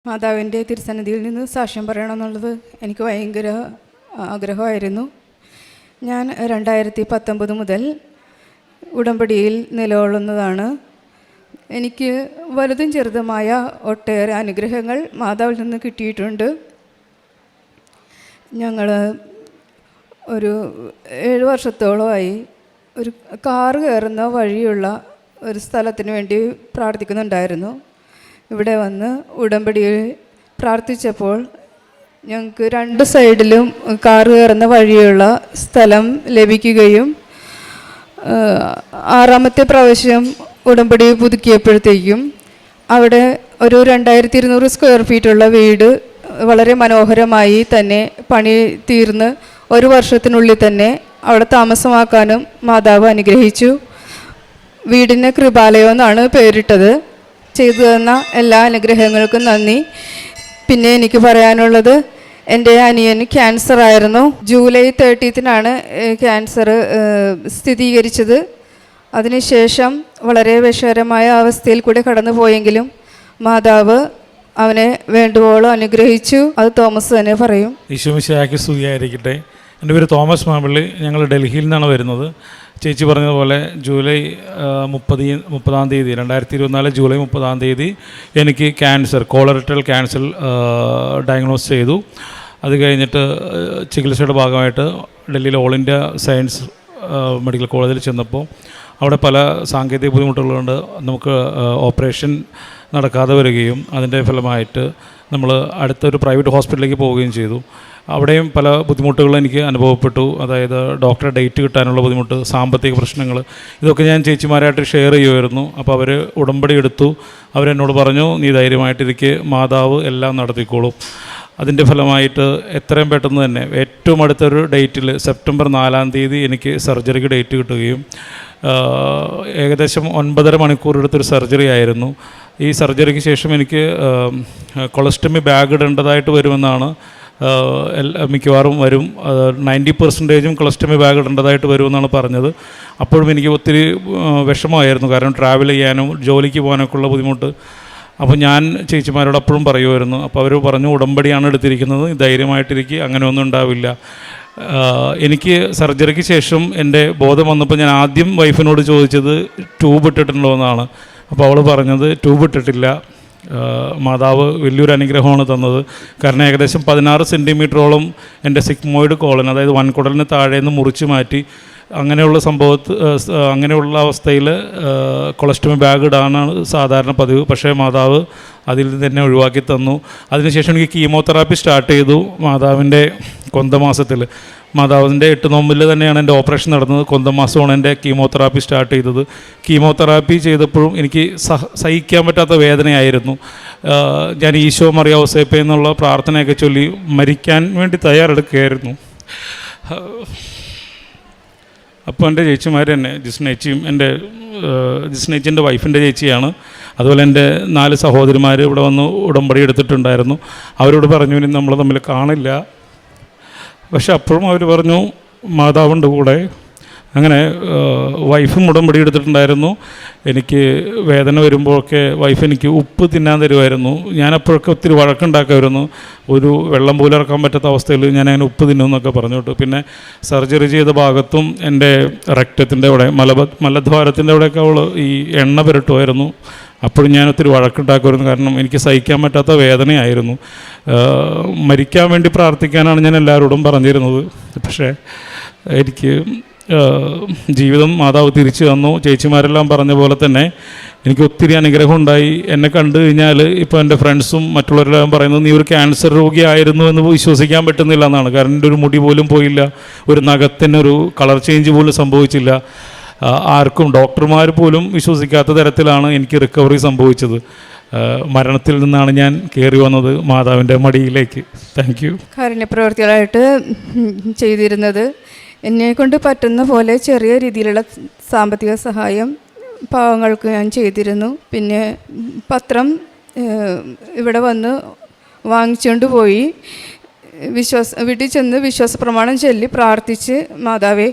മാതാവിൻ്റെ തിരുസന്നിധിയിൽ നിന്ന് സാക്ഷ്യം പറയണമെന്നുള്ളത് എനിക്ക് ഭയങ്കര ആഗ്രഹമായിരുന്നു. ഞാൻ 2019 മുതൽ ഉടമ്പടിയിൽ നിലകൊള്ളുന്നതാണ്. എനിക്ക് വലുതും ചെറുതുമായ ഒട്ടേറെ അനുഗ്രഹങ്ങൾ മാതാവിൽ നിന്ന് കിട്ടിയിട്ടുണ്ട്. ഞങ്ങൾ ഒരു 7 വർഷത്തോളമായി ഒരു കാറ് കയറുന്ന വഴിയുള്ള ഒരു സ്ഥലത്തിന് വേണ്ടി പ്രാർത്ഥിക്കുന്നുണ്ടായിരുന്നു. ഇവിടെ വന്ന് ഉടമ്പടിയിൽ പ്രാർത്ഥിച്ചപ്പോൾ ഞങ്ങൾക്ക് 2 സൈഡിലും കാറ് കയറുന്ന വഴിയുള്ള സ്ഥലം ലഭിക്കുകയും 6ാമത്തെ പ്രാവശ്യം ഉടമ്പടി പുതുക്കിയപ്പോഴത്തേക്കും അവിടെ ഒരു 2200 സ്ക്വയർ ഫീറ്റുള്ള വീട് വളരെ മനോഹരമായി തന്നെ പണി തീർന്ന് 1 വർഷത്തിനുള്ളിൽ തന്നെ അവിടെ താമസമാക്കാനും മാതാവ് അനുഗ്രഹിച്ചു. വീടിന് കൃപാലയം എന്നാണ് പേരിട്ടത്. ചെയ്തു തന്ന എല്ലാ അനുഗ്രഹങ്ങൾക്കും നന്ദി. പിന്നെ എനിക്ക് പറയാനുള്ളത്, എൻ്റെ അനിയന് ക്യാൻസർ ആയിരുന്നു. ജൂലൈ 30 ക്യാൻസർ സ്ഥിരീകരിച്ചത്. അതിനുശേഷം വളരെ വിഷകരമായ അവസ്ഥയിൽ കൂടി കടന്നു പോയെങ്കിലും മാതാവ് അവനെ വേണ്ടുവോളം അനുഗ്രഹിച്ചു. അത് തോമസ് തന്നെ പറയും. ഈശോ മിശിഹായ്ക്ക് സ്തുതിയായിരിക്കട്ടെ. എൻ്റെ പേര് തോമസ് മാമ്പള്ളി. ഞങ്ങൾ ഡൽഹിയിൽ നിന്നാണ് വരുന്നത്. ചേച്ചി പറഞ്ഞതുപോലെ ജൂലൈ 30 2024 ജൂലൈ 30 എനിക്ക് ക്യാൻസർ, കോളറക്ടൽ ക്യാൻസർ ഡയഗ്നോസ് ചെയ്തു. അത് കഴിഞ്ഞിട്ട് ചികിത്സയുടെ ഭാഗമായിട്ട് ഡൽഹിയിൽ ഓൾ ഇന്ത്യ സയൻസ് മെഡിക്കൽ കോളേജിൽ ചെന്നപ്പോൾ അവിടെ പല സാങ്കേതിക ബുദ്ധിമുട്ടുകളുണ്ട്. നമുക്ക് ഓപ്പറേഷൻ നടക്കാതെ വരികയും അതിൻ്റെ ഫലമായിട്ട് നമ്മൾ അടുത്തൊരു പ്രൈവറ്റ് ഹോസ്പിറ്റലിലേക്ക് പോവുകയും ചെയ്തു. അവിടെയും പല ബുദ്ധിമുട്ടുകൾ എനിക്ക് അനുഭവപ്പെട്ടു. അതായത് ഡോക്ടറെ ഡേറ്റ് കിട്ടാനുള്ള ബുദ്ധിമുട്ട്, സാമ്പത്തിക പ്രശ്നങ്ങൾ, ഇതൊക്കെ ഞാൻ ചേച്ചിമാരായിട്ട് ഷെയർ ചെയ്യുമായിരുന്നു. അപ്പോൾ അവർ ഉടമ്പടി എടുത്തു. അവരെന്നോട് പറഞ്ഞു, നീ ധൈര്യമായിട്ടിരിക്കെ, മാതാവ് എല്ലാം നടത്തിക്കോളും. അതിൻ്റെ ഫലമായിട്ട് എത്രയും പെട്ടെന്ന് തന്നെ ഏറ്റവും അടുത്തൊരു ഡേറ്റിൽ സെപ്റ്റംബർ 4 എനിക്ക് സർജറിക്ക് ഡേറ്റ് കിട്ടുകയും ഏകദേശം 9.5 മണിക്കൂർ എടുത്തൊരു സർജറി ആയിരുന്നു. ഈ സർജറിക്ക് ശേഷം എനിക്ക് കൊളസ്റ്റമി ബാഗ് ഇടേണ്ടതായിട്ട് വരുമെന്നാണ്, മിക്കവാറും വരും, 90% കൊളസ്റ്റമി ബാഗ് ഇടേണ്ടതായിട്ട് വരുമെന്നാണ് പറഞ്ഞത്. അപ്പോഴും എനിക്ക് ഒത്തിരി വിഷമമായിരുന്നു. കാരണം ട്രാവൽ ചെയ്യാനും ജോലിക്ക് പോകാനൊക്കെ ഉള്ള ബുദ്ധിമുട്ട്. അപ്പോൾ ഞാൻ ചേച്ചിമാരോട് അപ്പോഴും പറയുമായിരുന്നു. അപ്പോൾ അവർ പറഞ്ഞു, ഉടമ്പടിയാണ് എടുത്തിരിക്കുന്നത്, ധൈര്യമായിട്ടിരിക്കുക, അങ്ങനെ ഒന്നും ഉണ്ടാവില്ല. എനിക്ക് സർജറിക്ക് ശേഷം എൻ്റെ ബോധം വന്നപ്പോൾ ഞാൻ ആദ്യം വൈഫിനോട് ചോദിച്ചത് ട്യൂബ് ഇട്ടിട്ടുണ്ടോ എന്നാണ്. അപ്പോൾ അവൾ പറഞ്ഞത് ട്യൂബ് ഇട്ടിട്ടില്ല, മാതാവ് വലിയൊരു അനുഗ്രഹമാണ് തന്നത്. കാരണം ഏകദേശം 16 സെൻറ്റിമീറ്ററോളം എൻ്റെ സിഗ്മോയിഡ് കോളൻ, അതായത് വൻകുടലിന് താഴേന്ന് മുറിച്ച് മാറ്റി, അങ്ങനെയുള്ള അവസ്ഥയിൽ കൊളസ്റ്റമി ബാഗ് ഇടാനാണ് സാധാരണ പതിവ്. പക്ഷേ മാതാവ് അതിൽ നിന്ന് തന്നെ ഒഴിവാക്കി തന്നു. അതിനുശേഷം എനിക്ക് കീമോതെറാപ്പി സ്റ്റാർട്ട് ചെയ്തു. മാതാവിൻ്റെ കൊന്തമാസത്തിൽ, മാതാവിൻ്റെ 8 നോമ്പിൽ തന്നെയാണ് എൻ്റെ ഓപ്പറേഷൻ നടന്നത്. കൊന്തമാസമാണ് എൻ്റെ കീമോതെറാപ്പി സ്റ്റാർട്ട് ചെയ്തത്. കീമോതെറാപ്പി ചെയ്തപ്പോഴും എനിക്ക് സഹിക്കാൻ പറ്റാത്ത വേദനയായിരുന്നു. ഞാൻ ഈശോ മറിയ ഔസേപ്പേ എന്നുള്ള പ്രാർത്ഥനയൊക്കെ ചൊല്ലി മരിക്കാൻ വേണ്ടി തയ്യാറെടുക്കുകയായിരുന്നു. അപ്പോൾ എൻ്റെ ചേച്ചിമാർ തന്നെ, ജിസ്നേച്ചിയും, ജിസ്നേച്ചിൻ്റെ വൈഫിൻ്റെ ചേച്ചിയാണ്. അതുപോലെ എൻ്റെ 4 സഹോദരിമാർ ഇവിടെ വന്ന് ഉടമ്പടി എടുത്തിട്ടുണ്ടായിരുന്നു. അവരോട് പറഞ്ഞു, ഇനി നമ്മൾ തമ്മിൽ കാണില്ല. പക്ഷെ അപ്പോഴും അവർ പറഞ്ഞു, മാതാവുണ്ട് കൂടെ. അങ്ങനെ വൈഫും ഉടമ്പടി എടുത്തിട്ടുണ്ടായിരുന്നു. എനിക്ക് വേദന വരുമ്പോഴൊക്കെ വൈഫ് എനിക്ക് ഉപ്പ് തിന്നാൻ തരുമായിരുന്നു. ഞാനപ്പോഴൊക്കെ ഒത്തിരി വഴക്കുണ്ടാക്കുമായിരുന്നു. ഒരു വെള്ളം പോലും ഇറക്കാൻ പറ്റാത്ത അവസ്ഥയിൽ ഞാൻ അങ്ങനെ ഉപ്പ് തിന്നുമെന്നൊക്കെ പറഞ്ഞിട്ട്. പിന്നെ സർജറി ചെയ്ത ഭാഗത്തും എൻ്റെ റെക്റ്റത്തിൻ്റെ അവിടെ, മലദ്വാരത്തിൻ്റെ അവിടെയൊക്കെ അവൾ ഈ എണ്ണ പുരട്ടുമായിരുന്നു. അപ്പോഴും ഞാൻ ഒത്തിരി വഴക്കുണ്ടാക്കുമായിരുന്നു. കാരണം എനിക്ക് സഹിക്കാൻ പറ്റാത്ത വേദനയായിരുന്നു. മരിക്കാൻ വേണ്ടി പ്രാർത്ഥിക്കാനാണ് ഞാൻ എല്ലാവരോടും പറഞ്ഞിരുന്നത്. പക്ഷേ എനിക്ക് ജീവിതം മാതാവ് തിരിച്ചു തന്നു. ചേച്ചിമാരെല്ലാം പറഞ്ഞ പോലെ തന്നെ എനിക്ക് ഒത്തിരി അനുഗ്രഹം ഉണ്ടായി. എന്നെ കണ്ടു കഴിഞ്ഞാൽ ഇപ്പോൾ എൻ്റെ ഫ്രണ്ട്സും മറ്റുള്ളവരെല്ലാം പറയുന്നത്, നീ ഒരു ക്യാൻസർ രോഗിയായിരുന്നു എന്ന് വിശ്വസിക്കാൻ പറ്റുന്നില്ല എന്നാണ്. കാരണം എൻ്റെ ഒരു മുടി പോലും പോയില്ല, ഒരു നഖത്തിനൊരു കളർ ചേഞ്ച് പോലും സംഭവിച്ചില്ല. ആർക്കും, ഡോക്ടർമാർ പോലും വിശ്വസിക്കാത്ത തരത്തിലാണ് എനിക്ക് റിക്കവറി സംഭവിച്ചത്. മരണത്തിൽ നിന്നാണ് ഞാൻ കയറി വന്നത് മാതാവിൻ്റെ മടിയിലേക്ക്. Thank you. കാരുണ്യപ്രവർത്തികളായിട്ട് ചെയ്തിരുന്നത്, എന്നെക്കൊണ്ട് പറ്റുന്ന പോലെ ചെറിയ രീതിയിലുള്ള സാമ്പത്തിക സഹായം പാവങ്ങൾക്ക് ഞാൻ ചെയ്തിരുന്നു. പിന്നെ പത്രം ഇവിടെ വന്ന് വാങ്ങിച്ചുകൊണ്ട് പോയി വീട്ടിൽ ചെന്ന് വിശ്വാസ പ്രമാണം ചൊല്ലി പ്രാർത്ഥിച്ച്, മാതാവേ,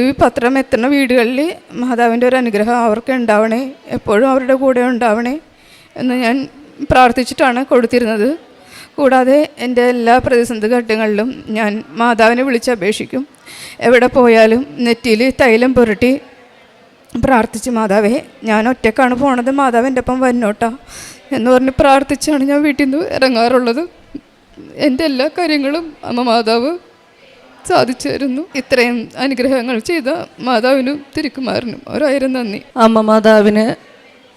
ഈ പത്രം എത്തുന്ന വീടുകളിൽ മാതാവിൻ്റെ ഒരു അനുഗ്രഹം അവർക്ക് ഉണ്ടാവണേ, എപ്പോഴും അവരുടെ കൂടെ ഉണ്ടാവണേ എന്ന് ഞാൻ പ്രാർത്ഥിച്ചിട്ടാണ് കൊടുത്തിരുന്നത്. കൂടാതെ എൻ്റെ എല്ലാ പ്രതിസന്ധി ഘട്ടങ്ങളിലും ഞാൻ മാതാവിനെ വിളിച്ചപേക്ഷിക്കും. എവിടെ പോയാലും നെറ്റിയിൽ തൈലം പുരട്ടി പ്രാർത്ഥിച്ച്, മാതാവേ ഞാൻ ഒറ്റക്കാണ് പോണത്, മാതാവ് എൻ്റെ ഒപ്പം വന്നോട്ടാ എന്ന് പറഞ്ഞ് പ്രാർത്ഥിച്ചാണ് ഞാൻ വീട്ടിൽ നിന്ന് ഇറങ്ങാറുള്ളത്. എൻ്റെ എല്ലാ കാര്യങ്ങളും അമ്മ മാതാവ് സാധിച്ചു തരുന്നു. ഇത്രയും അനുഗ്രഹങ്ങൾ ചെയ്ത മാതാവിനും തിരുക്കുമാരനും 1000 നന്ദി. അമ്മ മാതാവിന്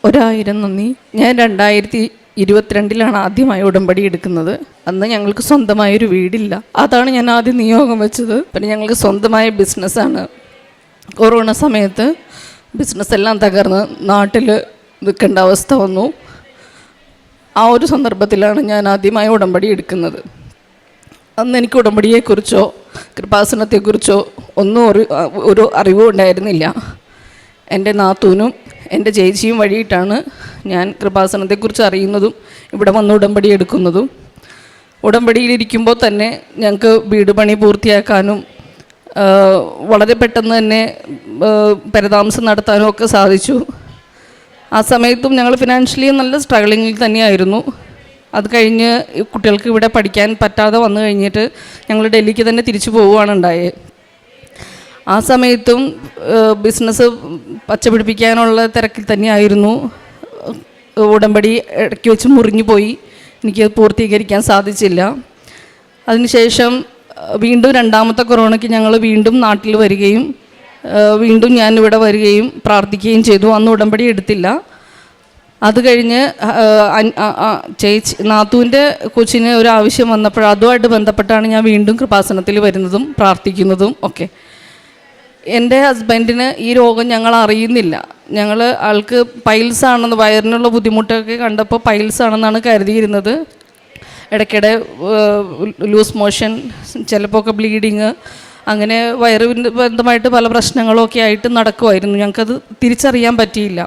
1000 നന്ദി. ഞാൻ 2022 ആദ്യമായി ഉടമ്പടി എടുക്കുന്നത്. അന്ന് ഞങ്ങൾക്ക് സ്വന്തമായൊരു വീടില്ല. അതാണ് ഞാൻ ആദ്യം നിയോഗം വെച്ചത്. പിന്നെ ഞങ്ങൾക്ക് സ്വന്തമായ ബിസിനസ്സാണ്. കൊറോണ സമയത്ത് ബിസിനസ്സെല്ലാം തകർന്ന് നാട്ടിൽ നിൽക്കേണ്ട അവസ്ഥ വന്നു. ആ ഒരു സന്ദർഭത്തിലാണ് ഞാൻ ആദ്യമായി ഉടമ്പടി എടുക്കുന്നത്. അന്ന് എനിക്ക് ഉടമ്പടിയെക്കുറിച്ചോ കൃപാസനത്തെക്കുറിച്ചോ ഒന്നും ഒരു അറിവും ഉണ്ടായിരുന്നില്ല. എൻ്റെ നാത്തൂനും എൻ്റെ ചേച്ചിയും വഴിയിട്ടാണ് ഞാൻ കൃപാസനത്തെക്കുറിച്ച് അറിയുന്നതും ഇവിടെ വന്ന് ഉടമ്പടി എടുക്കുന്നതും. ഉടമ്പടിയിലിരിക്കുമ്പോൾ തന്നെ ഞങ്ങൾക്ക് വീട് പണി പൂർത്തിയാക്കാനും വളരെ പെട്ടെന്ന് തന്നെ പരതാമസം നടത്താനും ഒക്കെ സാധിച്ചു. ആ സമയത്തും ഞങ്ങൾ ഫിനാൻഷ്യലി നല്ല സ്ട്രഗിളിങ്ങിൽ തന്നെയായിരുന്നു. അത് കഴിഞ്ഞ് കുട്ടികൾക്ക് ഇവിടെ പഠിക്കാൻ പറ്റാതെ വന്നു കഴിഞ്ഞിട്ട് ഞങ്ങൾ ഡൽഹിക്ക് തന്നെ തിരിച്ചു പോവുകയാണ് ഉണ്ടായത്. ആ സമയത്തും ബിസിനസ് പച്ചപിടിപ്പിക്കാനുള്ള തിരക്കിൽ തന്നെയായിരുന്നു. ഉടമ്പടി ഇടയ്ക്ക് വെച്ച് മുറിഞ്ഞു പോയി. എനിക്ക് പൂർത്തീകരിക്കാൻ സാധിച്ചില്ല. അതിനുശേഷം വീണ്ടും 2ാമത്തെ കൊറോണയ്ക്ക് ഞങ്ങൾ വീണ്ടും നാട്ടിൽ വരികയും വീണ്ടും ഞാൻ ഇവിടെ വരികയും പ്രാർത്ഥിക്കുകയും ചെയ്തു. അന്ന് ഉടമ്പടി എടുത്തില്ല. അത് കഴിഞ്ഞ് നാത്തൂൻ്റെ കൊച്ചിന് ഒരു ആവശ്യം വന്നപ്പോൾ അതുമായിട്ട് ബന്ധപ്പെട്ടാണ് ഞാൻ വീണ്ടും കൃപാസനത്തിൽ വരുന്നതും പ്രാർത്ഥിക്കുന്നതും ഒക്കെ. എൻ്റെ ഹസ്ബൻഡിന് ഈ രോഗം ഞങ്ങൾ അറിയുന്നില്ല. ഞങ്ങൾ ആൾക്ക് പൈൽസ് ആണെന്ന്, വയറിനുള്ള ബുദ്ധിമുട്ടൊക്കെ കണ്ടപ്പോൾ പൈൽസ് ആണെന്നാണ് കരുതിയിരുന്നത്. ഇടയ്ക്കിടെ ലൂസ് മോഷൻ, ചിലപ്പോൾ ഒക്കെ ബ്ലീഡിങ്, അങ്ങനെ വയറിന് ബന്ധമായിട്ട് പല പ്രശ്നങ്ങളൊക്കെ ആയിട്ട് നടക്കുമായിരുന്നു. ഞങ്ങൾക്കത് തിരിച്ചറിയാൻ പറ്റിയില്ല.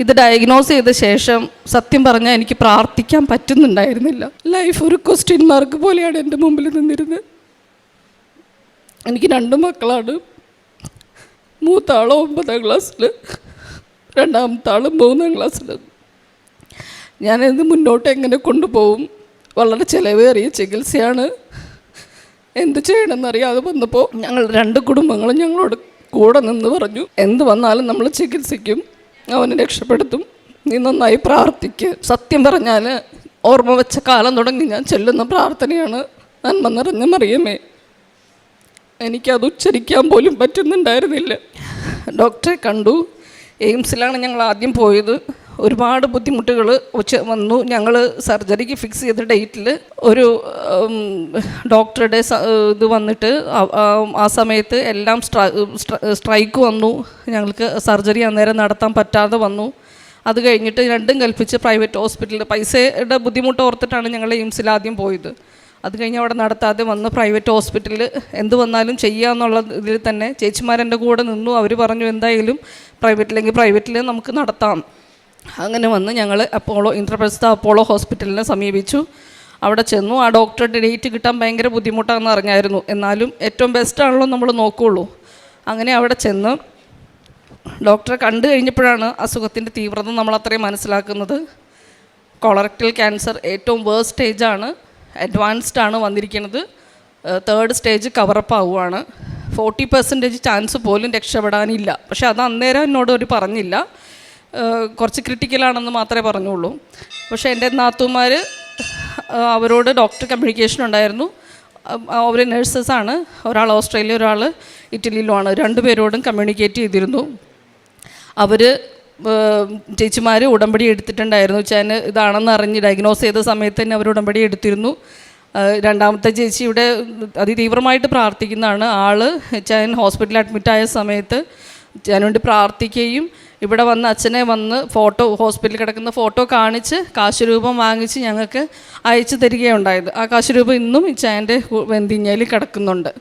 ഇത് ഡയഗ്നോസ് ചെയ്ത ശേഷം സത്യം പറഞ്ഞാൽ എനിക്ക് പ്രാർത്ഥിക്കാൻ പറ്റുന്നുണ്ടായിരുന്നില്ല. ലൈഫ് ഒരു ക്വസ്റ്റ്യൻ മാർക്ക് പോലെയാണ് എൻ്റെ മുമ്പിൽ നിന്നിരുന്നത്. എനിക്ക് 2 മക്കളാണ്. മൂത്താൾ 9ാം ക്ലാസ്സിൽ, 2ാമത്തെ ആൾ 3ാം ക്ലാസ്സിൽ. ഞാനിത് മുന്നോട്ട് എങ്ങനെ കൊണ്ടുപോകും? വളരെ ചിലവേറിയ ചികിത്സയാണ്. എന്ത് ചെയ്യണമെന്നറിയാതെ വന്നപ്പോൾ ഞങ്ങൾ 2 കുടുംബങ്ങളും ഞങ്ങളോട് കൂടെ നിന്ന് പറഞ്ഞു, എന്ത് വന്നാലും നമ്മൾ ചികിത്സിക്കും, അവനെ രക്ഷപ്പെടുത്തും, നീ നന്നായി പ്രാർത്ഥിക്ക്. സത്യം പറഞ്ഞാൽ ഓർമ്മ വെച്ച കാലം തുടങ്ങി ഞാൻ ചൊല്ലുന്ന പ്രാർത്ഥനയാണ് നന്മ നിറഞ്ഞ മറിയമേ. എനിക്കത് ഉച്ചരിക്കാൻ പോലും പറ്റുന്നുണ്ടായിരുന്നില്ല. ഡോക്ടറെ കണ്ടു. എയിംസിലാണ് ഞങ്ങൾ ആദ്യം പോയത്. ഒരുപാട് ബുദ്ധിമുട്ടുകൾ വന്നു. ഞങ്ങൾ സർജറിക്ക് ഫിക്സ് ചെയ്ത ഡേറ്റിൽ ഒരു ഡോക്ടറുടെ ഇത് വന്നിട്ട് ആ സമയത്ത് എല്ലാം സ്ട്രൈക്ക് വന്നു. ഞങ്ങൾക്ക് സർജറി അന്നേരം നടത്താൻ പറ്റാതെ വന്നു. അത് കഴിഞ്ഞിട്ട് 2ഉം കൽപ്പിച്ച് പ്രൈവറ്റ് ഹോസ്പിറ്റലിൽ പൈസയുടെ ബുദ്ധിമുട്ട് ഓർത്തിട്ടാണ് ഞങ്ങൾ എയിംസിൽ ആദ്യം പോയത്. അത് കഴിഞ്ഞ് അവിടെ നടത്താതെ വന്ന് പ്രൈവറ്റ് ഹോസ്പിറ്റലിൽ എന്ത് വന്നാലും ചെയ്യാമെന്നുള്ള ഇതിൽ തന്നെ ചേച്ചിമാരെൻ്റെ കൂടെ നിന്നു. അവർ പറഞ്ഞു എന്തായാലും പ്രൈവറ്റിൽ നമുക്ക് നടത്താം. അങ്ങനെ വന്ന് ഞങ്ങൾ ഇന്ദ്രപ്രസ്ഥ അപ്പോളോ ഹോസ്പിറ്റലിനെ സമീപിച്ചു. അവിടെ ചെന്നു. ആ ഡോക്ടറുടെ ഡേറ്റ് കിട്ടാൻ ഭയങ്കര ബുദ്ധിമുട്ടാണെന്ന് അറിഞ്ഞായിരുന്നു. എന്നാലും ഏറ്റവും ബെസ്റ്റാണല്ലോ നമ്മൾ നോക്കുകയുള്ളൂ. അങ്ങനെ അവിടെ ചെന്ന് ഡോക്ടറെ കണ്ടു കഴിഞ്ഞപ്പോഴാണ് അസുഖത്തിൻ്റെ തീവ്രത നമ്മൾ അത്രയും മനസ്സിലാക്കുന്നത്. കൊളറക്ടൽ ക്യാൻസർ ഏറ്റവും വേഴ്സ്റ്റ് സ്റ്റേജാണ്, അഡ്വാൻസ്ഡ് ആണ് വന്നിരിക്കുന്നത്. 3rd സ്റ്റേജ് കവറപ്പ് ആവുകയാണ്. 40% ചാൻസ് പോലും രക്ഷപ്പെടാനില്ല. പക്ഷെ അത് അന്നേരം എന്നോട് ഒരു പറഞ്ഞില്ല, കുറച്ച് ക്രിട്ടിക്കലാണെന്ന് മാത്രമേ പറഞ്ഞുള്ളൂ. പക്ഷേ എൻ്റെ നാത്തൂമാർ, അവരോട് ഡോക്ടർ കമ്മ്യൂണിക്കേഷൻ ഉണ്ടായിരുന്നു. അവർ നഴ്സസാണ്. ഒരാൾ ഓസ്ട്രേലിയ, ഒരാൾ ഇറ്റലിയിലുമാണ്. 2 പേരോടും കമ്മ്യൂണിക്കേറ്റ് ചെയ്തിരുന്നു. അവർ ചേച്ചിമാർ ഉടമ്പടി എടുത്തിട്ടുണ്ടായിരുന്നു. ചാൻ ഇതാണെന്ന് അറിഞ്ഞ് ഡയഗ്നോസ് ചെയ്ത സമയത്ത് തന്നെ അവർ ഉടമ്പടി എടുത്തിരുന്നു. 2ാമത്തെ ചേച്ചി ഇവിടെ അതിതീവ്രമായിട്ട് പ്രാർത്ഥിക്കുന്നതാണ്. ചാൻ ഹോസ്പിറ്റലിൽ അഡ്മിറ്റായ സമയത്ത് ഞാൻ വേണ്ടി പ്രാർത്ഥിക്കുകയും ഇവിടെ വന്ന് അച്ഛനെ വന്ന് ഹോസ്പിറ്റലിൽ കിടക്കുന്ന ഫോട്ടോ കാണിച്ച് കാശുരൂപം വാങ്ങിച്ച് ഞങ്ങൾക്ക് അയച്ചു തരികയുണ്ടായത്. ആ കാശുരൂപം ഇന്നും ഈ ചായൻ്റെ വെന്തിഞ്ഞയിൽ കിടക്കുന്നുണ്ട്.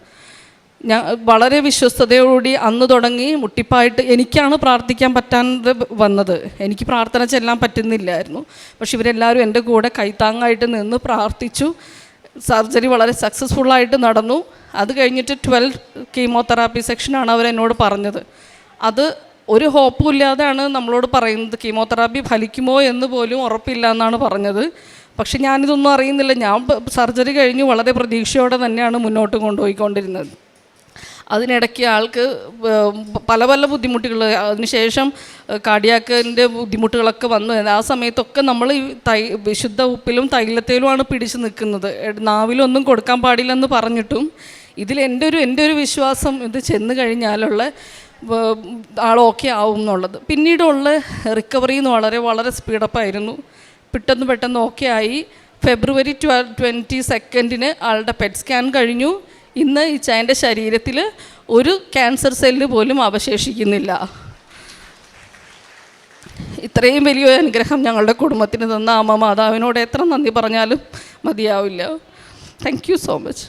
ഞാൻ വളരെ വിശ്വസ്തയോടുകൂടി അന്ന് തുടങ്ങി മുട്ടിപ്പായിട്ട് എനിക്കാണ് പ്രാർത്ഥിക്കാൻ പറ്റാതെ വന്നത്. എനിക്ക് പ്രാർത്ഥന ചെല്ലാൻ പറ്റുന്നില്ലായിരുന്നു. പക്ഷെ ഇവരെല്ലാവരും എൻ്റെ കൂടെ കൈത്താങ്ങായിട്ട് നിന്ന് പ്രാർത്ഥിച്ചു. സർജറി വളരെ സക്സസ്ഫുള്ളായിട്ട് നടന്നു. അത് കഴിഞ്ഞിട്ട് 12 കീമോതെറാപ്പി സെക്ഷനാണ് അവരെന്നോട് പറഞ്ഞത്. അത് ഒരു ഹോപ്പും ഇല്ലാതെയാണ് നമ്മളോട് പറയുന്നത്. കീമോതെറാപ്പി ഫലിക്കുമോ എന്ന് പോലും ഉറപ്പില്ല എന്നാണ് പറഞ്ഞത്. പക്ഷെ ഞാനിതൊന്നും അറിയുന്നില്ല. ഞാൻ സർജറി കഴിഞ്ഞ് വളരെ പ്രതീക്ഷയോടെ തന്നെയാണ് മുന്നോട്ട് കൊണ്ടുപോയിക്കൊണ്ടിരുന്നത്. അതിനിടയ്ക്ക് ആൾക്ക് പല പല ബുദ്ധിമുട്ടുകൾ, അതിനുശേഷം കാർഡിയാക്കിൻ്റെ ബുദ്ധിമുട്ടുകളൊക്കെ വന്നു. ആ സമയത്തൊക്കെ നമ്മൾ ഈ വിശുദ്ധ ഉപ്പിലും തൈലത്തേലുമാണ് പിടിച്ച് നിൽക്കുന്നത്. നാവിലൊന്നും കൊടുക്കാൻ പാടില്ലെന്ന് പറഞ്ഞിട്ടും എൻ്റെ ഒരു വിശ്വാസം ഇത് ചെന്ന് കഴിഞ്ഞാലുള്ള ആൾ ഓക്കെ ആവും എന്നുള്ളത്. പിന്നീടുള്ള റിക്കവറി വളരെ വളരെ സ്പീഡപ്പായിരുന്നു. പെട്ടെന്ന് ഓക്കെ ആയി. ഫെബ്രുവരി 22 ആളുടെ പെറ്റ് സ്കാൻ കഴിഞ്ഞു. ഇന്ന് ഈ ചായൻ്റെ ശരീരത്തിൽ ഒരു ക്യാൻസർ സെല്ല് പോലും അവശേഷിക്കുന്നില്ല. ഇത്രയും വലിയൊരു അനുഗ്രഹം ഞങ്ങളുടെ കുടുംബത്തിന് തന്ന അമ്മ മാതാവിനോട് എത്ര നന്ദി പറഞ്ഞാലും മതിയാവില്ല. Thank you so much.